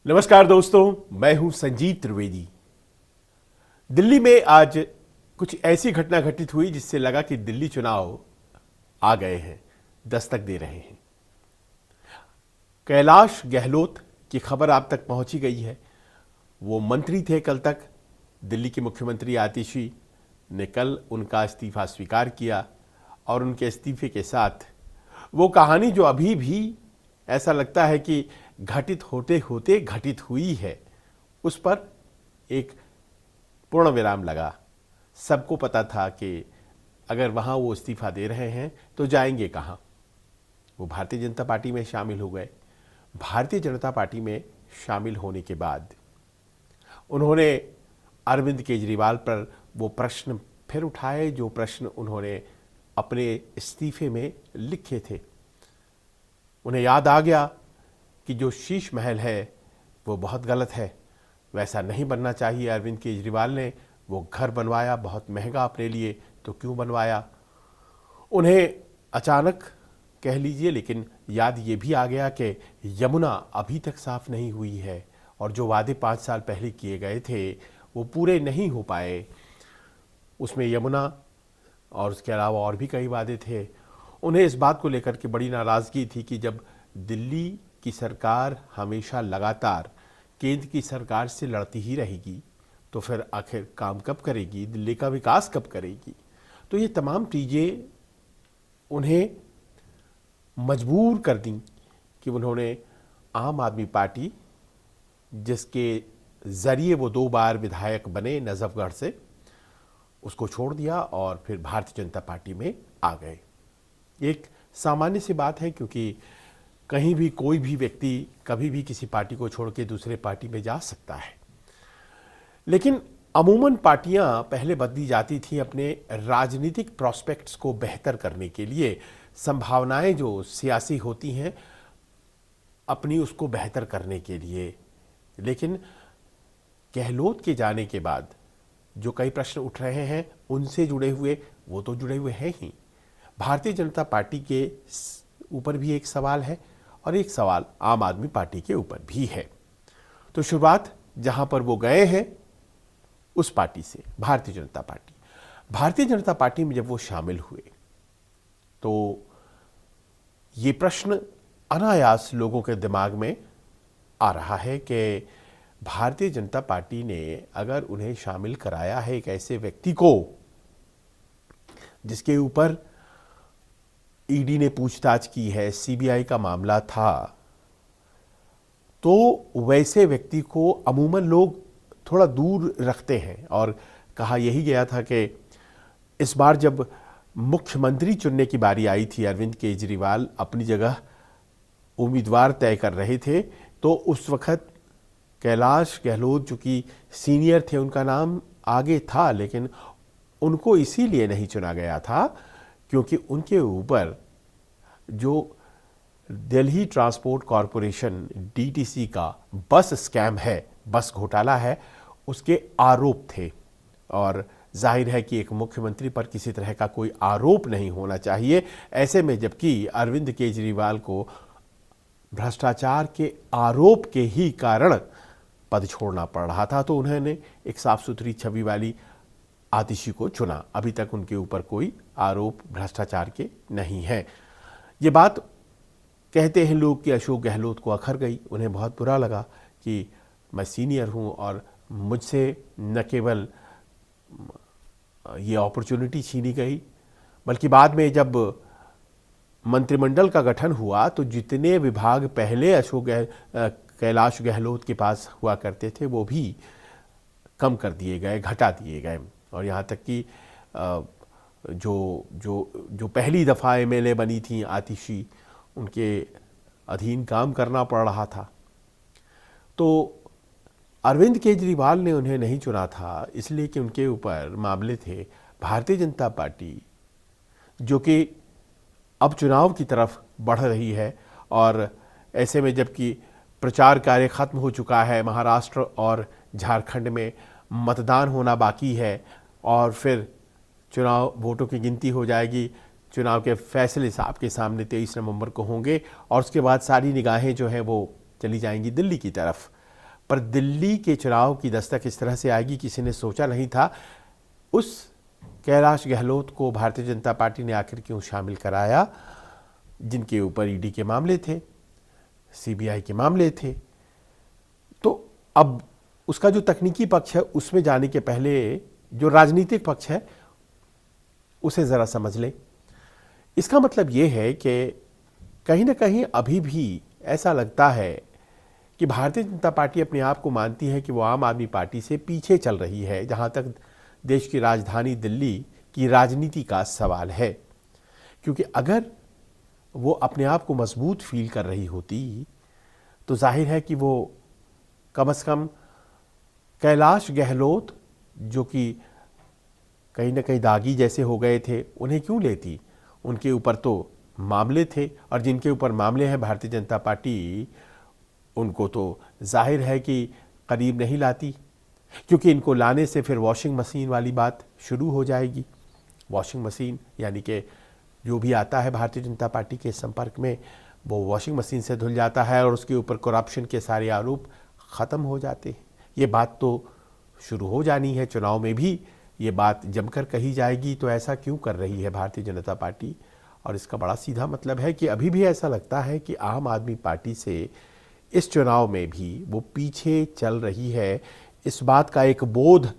नमस्कार दोस्तों, मैं हूं संजीव त्रिवेदी। दिल्ली में आज कुछ ऐसी घटना घटित हुई जिससे लगा कि दिल्ली चुनाव आ गए हैं, दस्तक दे रहे हैं। कैलाश गहलोत की खबर आप तक पहुंची गई है। वो मंत्री थे कल तक। दिल्ली के मुख्यमंत्री आतिशी ने कल उनका इस्तीफा स्वीकार किया और उनके इस्तीफे के साथ वो कहानी जो अभी भी ऐसा लगता है कि घटित होते होते घटित हुई है, उस पर एक पूर्ण विराम लगा। सबको पता था कि अगर वहाँ वो इस्तीफा दे रहे हैं तो जाएंगे कहाँ। वो भारतीय जनता पार्टी में शामिल हो गए। भारतीय जनता पार्टी में शामिल होने के बाद उन्होंने अरविंद केजरीवाल पर वो प्रश्न फिर उठाए जो प्रश्न उन्होंने अपने इस्तीफे में लिखे थे। उन्हें याद आ गया कि जो शीश महल है वो बहुत गलत है, वैसा नहीं बनना चाहिए। अरविंद केजरीवाल ने वो घर बनवाया, बहुत महंगा अपने लिए, तो क्यों बनवाया। उन्हें अचानक कह लीजिए, लेकिन याद ये भी आ गया कि यमुना अभी तक साफ नहीं हुई है और जो वादे 5 साल पहले किए गए थे वो पूरे नहीं हो पाए। उसमें यमुना और उसके अलावा और भी कई वादे थे। उन्हें इस बात को लेकर के बड़ी नाराज़गी थी कि जब दिल्ली की सरकार हमेशा लगातार केंद्र की सरकार से लड़ती ही रहेगी तो फिर आखिर काम कब करेगी, दिल्ली का विकास कब करेगी। तो ये तमाम चीज़ें उन्हें मजबूर कर दी कि उन्होंने आम आदमी पार्टी, जिसके ज़रिए वो 2 बार विधायक बने नजफगढ़ से, उसको छोड़ दिया और फिर भारतीय जनता पार्टी में आ गए। एक सामान्य सी बात है, क्योंकि कहीं भी कोई भी व्यक्ति कभी भी किसी पार्टी को छोड़ के दूसरे पार्टी में जा सकता है। लेकिन अमूमन पार्टियां पहले बदली जाती थी अपने राजनीतिक प्रॉस्पेक्ट्स को बेहतर करने के लिए, संभावनाएं जो सियासी होती हैं अपनी उसको बेहतर करने के लिए। लेकिन गहलोत के जाने के बाद जो कई प्रश्न उठ रहे हैं उनसे जुड़े हुए, वो तो जुड़े हुए हैं ही। भारतीय जनता पार्टी के ऊपर भी एक सवाल है और एक सवाल आम आदमी पार्टी के ऊपर भी है। तो शुरुआत जहां पर वो गए हैं उस पार्टी से, भारतीय जनता पार्टी। भारतीय जनता पार्टी में जब वो शामिल हुए तो ये प्रश्न अनायास लोगों के दिमाग में आ रहा है कि भारतीय जनता पार्टी ने अगर उन्हें शामिल कराया है एक ऐसे व्यक्ति को जिसके ऊपर ईडी ने पूछताछ की है, सीबीआई का मामला था, तो वैसे व्यक्ति को अमूमन लोग थोड़ा दूर रखते हैं। और कहा यही गया था कि इस बार जब मुख्यमंत्री चुनने की बारी आई थी, अरविंद केजरीवाल अपनी जगह उम्मीदवार तय कर रहे थे, तो उस वक्त कैलाश गहलोत जो कि सीनियर थे, उनका नाम आगे था, लेकिन उनको इसीलिए नहीं चुना गया था क्योंकि उनके ऊपर जो दिल्ली ट्रांसपोर्ट कॉरपोरेशन डीटीसी का बस स्कैम है, बस घोटाला है, उसके आरोप थे। और जाहिर है कि एक मुख्यमंत्री पर किसी तरह का कोई आरोप नहीं होना चाहिए। ऐसे में जबकि अरविंद केजरीवाल को भ्रष्टाचार के आरोप के ही कारण पद छोड़ना पड़ रहा था, तो उन्होंने एक साफ सुथरी छवि वाली आतिशी को चुना। अभी तक उनके ऊपर कोई आरोप भ्रष्टाचार के नहीं है। ये बात कहते हैं लोग कि अशोक गहलोत को अखर गई। उन्हें बहुत बुरा लगा कि मैं सीनियर हूँ और मुझसे न केवल ये अपॉर्चुनिटी छीनी गई, बल्कि बाद में जब मंत्रिमंडल का गठन हुआ तो जितने विभाग पहले कैलाश गहलोत के पास हुआ करते थे वो भी कम कर दिए गए, घटा दिए गए। और यहाँ तक कि जो पहली दफ़ा एमएलए बनी थी आतिशी, उनके अधीन काम करना पड़ रहा था। तो अरविंद केजरीवाल ने उन्हें नहीं चुना था इसलिए कि उनके ऊपर मामले थे। भारतीय जनता पार्टी जो कि अब चुनाव की तरफ बढ़ रही है और ऐसे में जबकि प्रचार कार्य खत्म हो चुका है, महाराष्ट्र और झारखंड में मतदान होना बाकी है और फिर चुनाव वोटों की गिनती हो जाएगी, चुनाव के फैसले आपके सामने 23 नवंबर को होंगे और उसके बाद सारी निगाहें जो हैं वो चली जाएंगी दिल्ली की तरफ। पर दिल्ली के चुनाव की दस्तक इस तरह से आएगी किसी ने सोचा नहीं था। उस कैलाश गहलोत को भारतीय जनता पार्टी ने आखिर क्यों शामिल कराया, जिनके ऊपर ईडी के मामले थे, सीबीआई के मामले थे। तो अब उसका जो तकनीकी पक्ष है उसमें जाने के पहले जो राजनीतिक पक्ष है उसे ज़रा समझ लें। इसका मतलब ये है कि कहीं ना कहीं अभी भी ऐसा लगता है कि भारतीय जनता पार्टी अपने आप को मानती है कि वो आम आदमी पार्टी से पीछे चल रही है जहां तक देश की राजधानी दिल्ली की राजनीति का सवाल है। क्योंकि अगर वो अपने आप को मजबूत फील कर रही होती तो जाहिर है कि वो कम से कम कैलाश गहलोत, जो कि कहीं ना कहीं दागी जैसे हो गए थे, उन्हें क्यों लेती। उनके ऊपर तो मामले थे और जिनके ऊपर मामले हैं भारतीय जनता पार्टी उनको तो जाहिर है कि करीब नहीं लाती, क्योंकि इनको लाने से फिर वॉशिंग मशीन वाली बात शुरू हो जाएगी। वॉशिंग मशीन यानी कि जो भी आता है भारतीय जनता पार्टी के संपर्क में वो वॉशिंग मशीन से धुल जाता है और उसके ऊपर करप्शन के सारे आरोप ख़त्म हो जाते हैं। ये बात तो शुरू हो जानी है, चुनाव में भी ये बात जमकर कही जाएगी। तो ऐसा क्यों कर रही है भारतीय जनता पार्टी? और इसका बड़ा सीधा मतलब है कि अभी भी ऐसा लगता है कि आम आदमी पार्टी से इस चुनाव में भी वो पीछे चल रही है। इस बात का एक बोध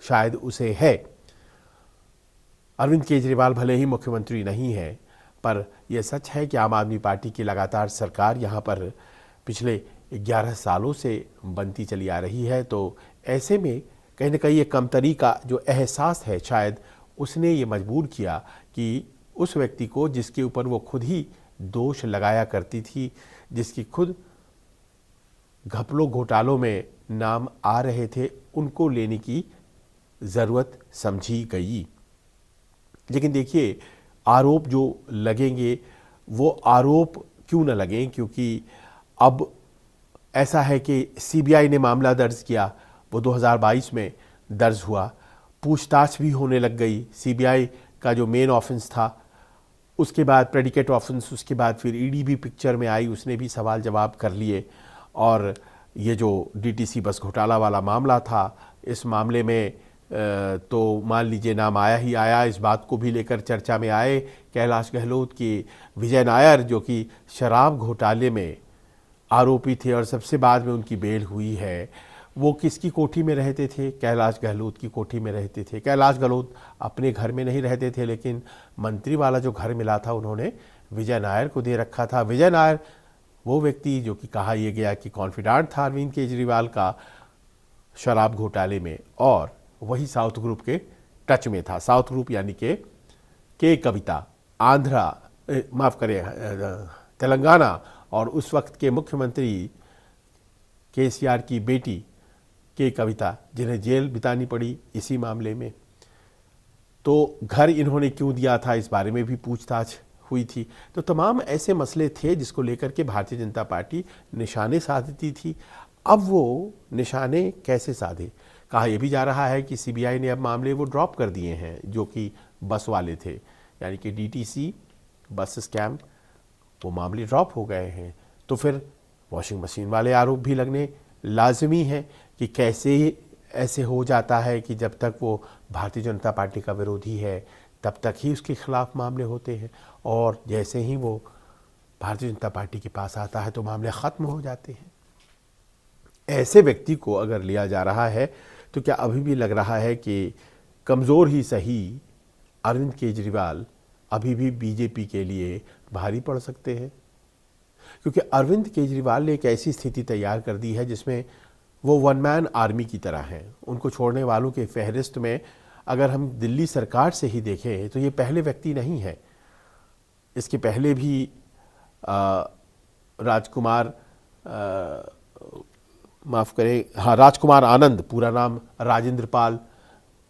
शायद उसे है। अरविंद केजरीवाल भले ही मुख्यमंत्री नहीं है, पर यह सच है कि आम आदमी पार्टी की लगातार सरकार यहाँ पर पिछले 11 सालों से बनती चली आ रही है। तो ऐसे में कहीं ना कहीं ये कमतरी का जो एहसास है शायद उसने ये मजबूर किया कि उस व्यक्ति को जिसके ऊपर वो खुद ही दोष लगाया करती थी, जिसकी खुद घपलों घोटालों में नाम आ रहे थे, उनको लेने की ज़रूरत समझी गई। लेकिन देखिए, आरोप जो लगेंगे वो आरोप क्यों न लगें, क्योंकि अब ऐसा है कि सीबीआई ने मामला दर्ज किया, वो 2022 में दर्ज हुआ, पूछताछ भी होने लग गई। सीबीआई का जो मेन ऑफेंस था, उसके बाद प्रेडिकेट ऑफेंस, उसके बाद फिर ईडी भी पिक्चर में आई, उसने भी सवाल जवाब कर लिए। और ये जो डीटीसी बस घोटाला वाला मामला था, इस मामले में तो मान लीजिए नाम आया ही आया। इस बात को भी लेकर चर्चा में आए कैलाश गहलोत की विजय नायर, जो कि शराब घोटाले में आरोपी थे और सबसे बाद में उनकी बेल हुई है। वो किसकी कोठी में रहते थे? कैलाश गहलोत की कोठी में रहते थे। कैलाश गहलोत अपने घर में नहीं रहते थे, लेकिन मंत्री वाला जो घर मिला था उन्होंने विजय नायर को दे रखा था। विजय नायर वो व्यक्ति जो कि कहा यह गया कि कॉन्फिडेंट था अरविंद केजरीवाल का शराब घोटाले में, और वही साउथ ग्रुप के टच में था। साउथ ग्रुप यानी के कविता, माफ़ करें, तेलंगाना, और उस वक्त के मुख्यमंत्री केसीआर की बेटी के कविता, जिन्हें जेल बितानी पड़ी इसी मामले में। तो घर इन्होंने क्यों दिया था, इस बारे में भी पूछताछ हुई थी। तो तमाम ऐसे मसले थे जिसको लेकर के भारतीय जनता पार्टी निशाने साधती थी। अब वो निशाने कैसे साधे? कहा यह भी जा रहा है कि सीबीआई ने अब मामले वो ड्रॉप कर दिए हैं जो कि बस वाले थे, यानी कि डीटीसी बस स्कैम, वो मामले ड्रॉप हो गए हैं। तो फिर वॉशिंग मशीन वाले आरोप भी लगने लाजमी है कि कैसे ऐसे हो जाता है कि जब तक वो भारतीय जनता पार्टी का विरोधी है तब तक ही उसके खिलाफ मामले होते हैं, और जैसे ही वो भारतीय जनता पार्टी के पास आता है तो मामले ख़त्म हो जाते हैं। ऐसे व्यक्ति को अगर लिया जा रहा है तो क्या अभी भी लग रहा है कि कमज़ोर ही सही अरविंद केजरीवाल अभी भी बीजेपी के लिए भारी पड़ सकते हैं? क्योंकि अरविंद केजरीवाल ने एक ऐसी स्थिति तैयार कर दी है जिसमें वो वन मैन आर्मी की तरह हैं। उनको छोड़ने वालों के फहरिस्त में अगर हम दिल्ली सरकार से ही देखें तो ये पहले व्यक्ति नहीं है। इसके पहले भी राजकुमार, माफ़ करें, हाँ, राजकुमार आनंद, पूरा नाम राजेंद्र पाल,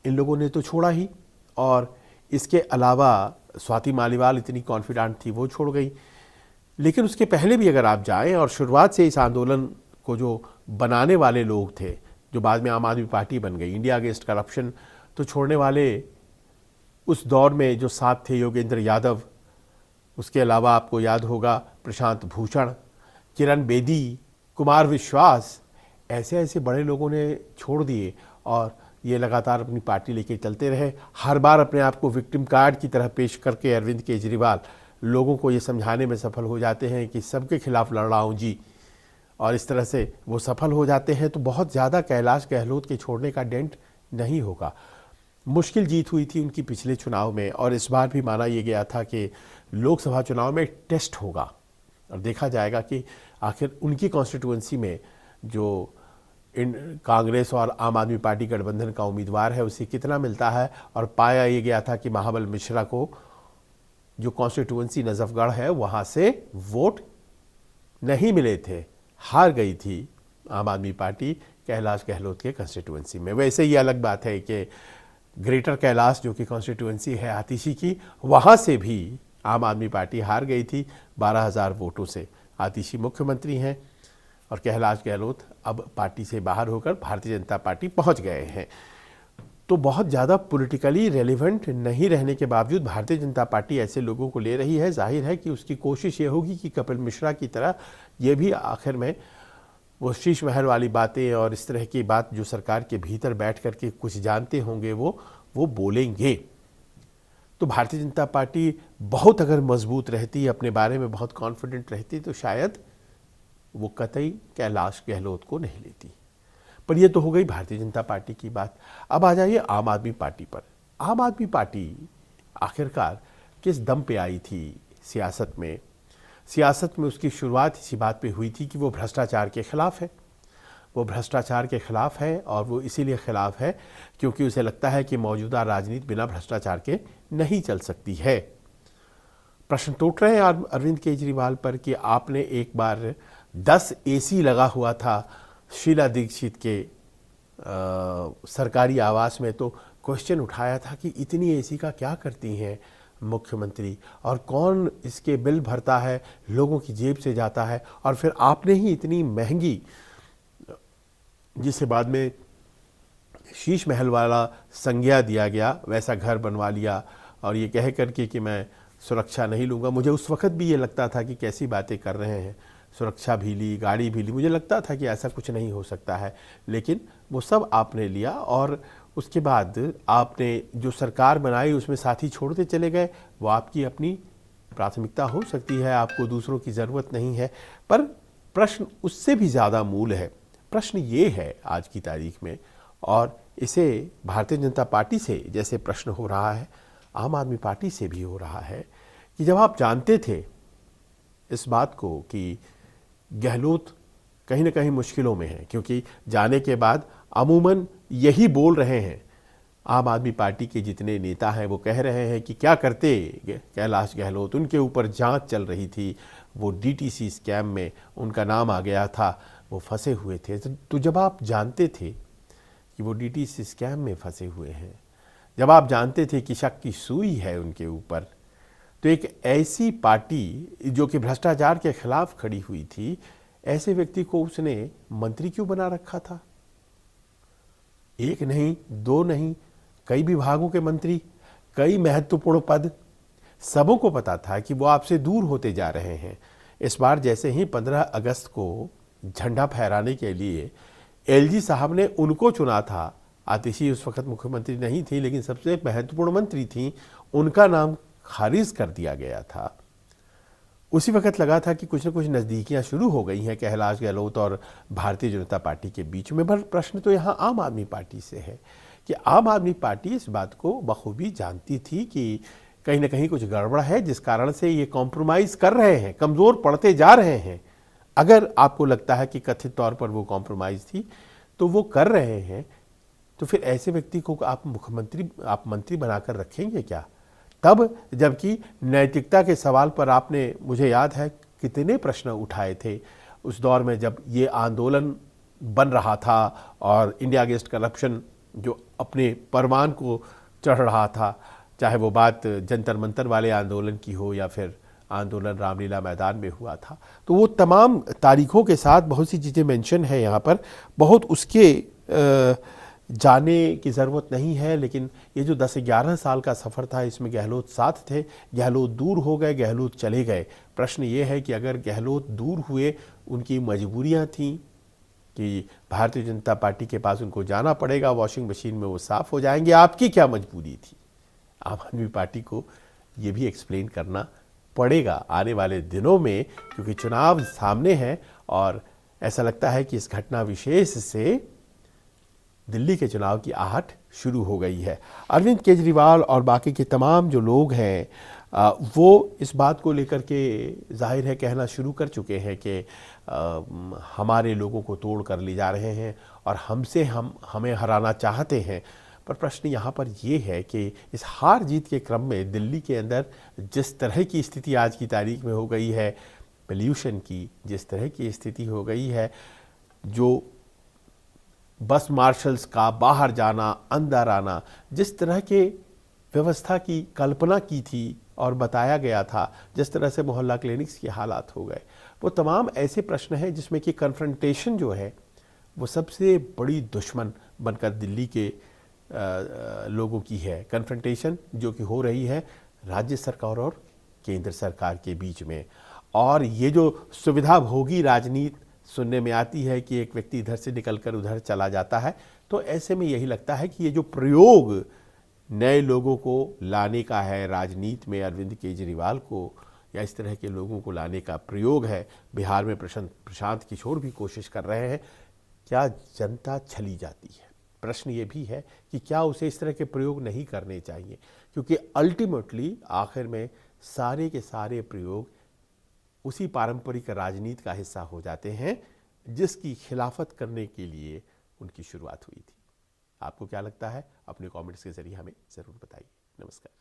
इन लोगों ने तो छोड़ा ही। और इसके अलावा स्वाति मालीवाल इतनी कॉन्फिडेंट थी, वो छोड़ गई। लेकिन उसके पहले भी अगर आप जाएं, और शुरुआत से इस आंदोलन को जो बनाने वाले लोग थे, जो बाद में आम आदमी पार्टी बन गई, इंडिया अगेंस्ट करप्शन, तो छोड़ने वाले उस दौर में जो साथ थे योगेंद्र यादव, उसके अलावा आपको याद होगा प्रशांत भूषण, किरण बेदी, कुमार विश्वास, ऐसे ऐसे बड़े लोगों ने छोड़ दिए और ये लगातार अपनी पार्टी लेके चलते रहे। हर बार अपने आप को विक्टिम कार्ड की तरह पेश करके अरविंद केजरीवाल लोगों को ये समझाने में सफल हो जाते हैं कि सबके खिलाफ लड़ रहा हूँ जी, और इस तरह से वो सफल हो जाते हैं। तो बहुत ज़्यादा कैलाश गहलोत के छोड़ने का डेंट नहीं होगा। मुश्किल जीत हुई थी उनकी पिछले चुनाव में, और इस बार भी माना यह गया था कि लोकसभा चुनाव में एक टेस्ट होगा और देखा जाएगा कि आखिर उनकी कॉन्स्टिट्यूएंसी में जो कांग्रेस और आम आदमी पार्टी गठबंधन का उम्मीदवार है उसे कितना मिलता है। और पाया ये गया था कि महाबल मिश्रा को जो कॉन्स्टिट्यूएंसी नजफगढ़ है वहाँ से वोट नहीं मिले थे, हार गई थी आम आदमी पार्टी कैलाश गहलोत के कॉन्स्टिट्यूएंसी में। वैसे ही अलग बात है कि ग्रेटर कैलाश जो कि कॉन्स्टिट्यूएंसी है आतिशी की, वहाँ से भी आम आदमी पार्टी हार गई थी 12,000 वोटों से। आतिशी मुख्यमंत्री हैं और कैलाश गहलोत अब पार्टी से बाहर होकर भारतीय जनता पार्टी पहुंच गए हैं। तो बहुत ज़्यादा पॉलिटिकली रेलिवेंट नहीं रहने के बावजूद भारतीय जनता पार्टी ऐसे लोगों को ले रही है। जाहिर है कि उसकी कोशिश ये होगी कि कपिल मिश्रा की तरह ये भी आखिर में वो शीश महल वाली बातें और इस तरह की बात जो सरकार के भीतर बैठ कर के कुछ जानते होंगे वो बोलेंगे। तो भारतीय जनता पार्टी बहुत अगर मजबूत रहती, अपने बारे में बहुत कॉन्फिडेंट रहती, तो शायद वो कतई कैलाश गहलोत को नहीं लेती। पर ये तो हो गई भारतीय जनता पार्टी की बात। अब आ जाइए आम आदमी पार्टी पर। आम आदमी पार्टी आखिरकार किस दम पे आई थी सियासत में? सियासत में उसकी शुरुआत इसी बात पे हुई थी कि वो भ्रष्टाचार के खिलाफ है। वो भ्रष्टाचार के खिलाफ है और वो इसीलिए खिलाफ है क्योंकि उसे लगता है कि मौजूदा राजनीति बिना भ्रष्टाचार के नहीं चल सकती है। प्रश्न टूट रहे हैं अरविंद केजरीवाल पर कि आपने एक बार 10 एसी लगा हुआ था शीला दीक्षित के सरकारी आवास में, तो क्वेश्चन उठाया था कि इतनी एसी का क्या करती हैं मुख्यमंत्री, और कौन इसके बिल भरता है, लोगों की जेब से जाता है। और फिर आपने ही इतनी महंगी, जिसे बाद में शीश महल वाला संज्ञा दिया गया, वैसा घर बनवा लिया और ये कह करके कि मैं सुरक्षा नहीं लूँगा। मुझे उस वक़्त भी ये लगता था कि कैसी बातें कर रहे हैं, सुरक्षा भी ली, गाड़ी भी ली। मुझे लगता था कि ऐसा कुछ नहीं हो सकता है, लेकिन वो सब आपने लिया और उसके बाद आपने जो सरकार बनाई उसमें साथी छोड़ते चले गए। वो आपकी अपनी प्राथमिकता हो सकती है, आपको दूसरों की ज़रूरत नहीं है। पर प्रश्न उससे भी ज़्यादा मूल है। प्रश्न ये है आज की तारीख में, और इसे भारतीय जनता पार्टी से जैसे प्रश्न हो रहा है, आम आदमी पार्टी से भी हो रहा है कि जब आप जानते थे इस बात को कि गहलोत कहीं ना कहीं मुश्किलों में है, क्योंकि जाने के बाद अमूमन यही बोल रहे हैं आम आदमी पार्टी के जितने नेता हैं, वो कह रहे हैं कि क्या करते कैलाश गहलोत, उनके ऊपर जांच चल रही थी, वो डीटीसी स्कैम में उनका नाम आ गया था, वो फंसे हुए थे। तो जब आप जानते थे कि वो डीटीसी स्कैम में फंसे हुए हैं, जब आप जानते थे कि शक की सुई है उनके ऊपर, तो एक ऐसी पार्टी जो कि भ्रष्टाचार के खिलाफ खड़ी हुई थी, ऐसे व्यक्ति को उसने मंत्री क्यों बना रखा था? एक नहीं, दो नहीं, कई विभागों के मंत्री, कई महत्वपूर्ण पद। सबों को पता था कि वो आपसे दूर होते जा रहे हैं। इस बार जैसे ही 15 अगस्त को झंडा फहराने के लिए एलजी साहब ने उनको चुना था, आतिशी उस वक्त मुख्यमंत्री नहीं थी लेकिन सबसे महत्वपूर्ण मंत्री थी, उनका नाम खारिज कर दिया गया था। उसी वक्त लगा था कि कुछ न कुछ नज़दीकियां शुरू हो गई हैं कैलाश गहलोत और भारतीय जनता पार्टी के बीच में। पर प्रश्न तो यहाँ आम आदमी पार्टी से है कि आम आदमी पार्टी इस बात को बखूबी जानती थी कि कहीं ना कहीं कुछ गड़बड़ है, जिस कारण से ये कॉम्प्रोमाइज़ कर रहे हैं, कमज़ोर पड़ते जा रहे हैं। अगर आपको लगता है कि कथित तौर पर वो कॉम्प्रोमाइज़ थी तो वो कर रहे हैं, तो फिर ऐसे व्यक्ति को आप मंत्री बनाकर रखेंगे क्या? तब जबकि नैतिकता के सवाल पर आपने, मुझे याद है, कितने प्रश्न उठाए थे उस दौर में जब ये आंदोलन बन रहा था और इंडिया अगेंस्ट करप्शन जो अपने परवान को चढ़ रहा था, चाहे वो बात जंतर मंतर वाले आंदोलन की हो या फिर आंदोलन रामलीला मैदान में हुआ था। तो वो तमाम तारीखों के साथ बहुत सी चीज़ें मेंशन है यहाँ पर, बहुत उसके जाने की ज़रूरत नहीं है। लेकिन ये जो 10-11 साल का सफ़र था, इसमें गहलोत साथ थे, गहलोत दूर हो गए, गहलोत चले गए। प्रश्न ये है कि अगर गहलोत दूर हुए, उनकी मजबूरियां थीं, कि भारतीय जनता पार्टी के पास उनको जाना पड़ेगा, वॉशिंग मशीन में वो साफ हो जाएंगे। आपकी क्या मजबूरी थी? आम आदमी पार्टी को ये भी एक्सप्लेन करना पड़ेगा आने वाले दिनों में, क्योंकि चुनाव सामने हैं और ऐसा लगता है कि इस घटना विशेष से दिल्ली के चुनाव की आहट शुरू हो गई है। अरविंद केजरीवाल और बाकी के तमाम जो लोग हैं वो इस बात को लेकर के जाहिर है कहना शुरू कर चुके हैं कि हमारे लोगों को तोड़ कर ले जा रहे हैं और हमें हराना चाहते हैं। पर प्रश्न यहाँ पर ये है कि इस हार जीत के क्रम में दिल्ली के अंदर जिस तरह की स्थिति आज की तारीख में हो गई है, पोल्यूशन की जिस तरह की स्थिति हो गई है, जो बस मार्शल्स का बाहर जाना अंदर आना, जिस तरह के व्यवस्था की कल्पना की थी और बताया गया था, जिस तरह से मोहल्ला क्लिनिक्स के हालात हो गए, वो तमाम ऐसे प्रश्न हैं जिसमें कि कन्फ्रंटेशन जो है वो सबसे बड़ी दुश्मन बनकर दिल्ली के लोगों की है। कन्फ्रंटेशन जो कि हो रही है राज्य सरकार और केंद्र सरकार के बीच में। और ये जो सुविधा भोगी राजनीति सुनने में आती है कि एक व्यक्ति इधर से निकलकर उधर चला जाता है, तो ऐसे में यही लगता है कि ये जो प्रयोग नए लोगों को लाने का है राजनीति में, अरविंद केजरीवाल को या इस तरह के लोगों को लाने का प्रयोग है। बिहार में प्रशांत किशोर भी कोशिश कर रहे हैं। क्या जनता छली जाती है? प्रश्न ये भी है कि क्या उसे इस तरह के प्रयोग नहीं करने चाहिए, क्योंकि अल्टीमेटली आखिर में सारे के सारे प्रयोग उसी पारंपरिक राजनीति का हिस्सा हो जाते हैं जिसकी खिलाफत करने के लिए उनकी शुरुआत हुई थी। आपको क्या लगता है? अपने कमेंट्स के जरिए हमें ज़रूर बताइए। नमस्कार।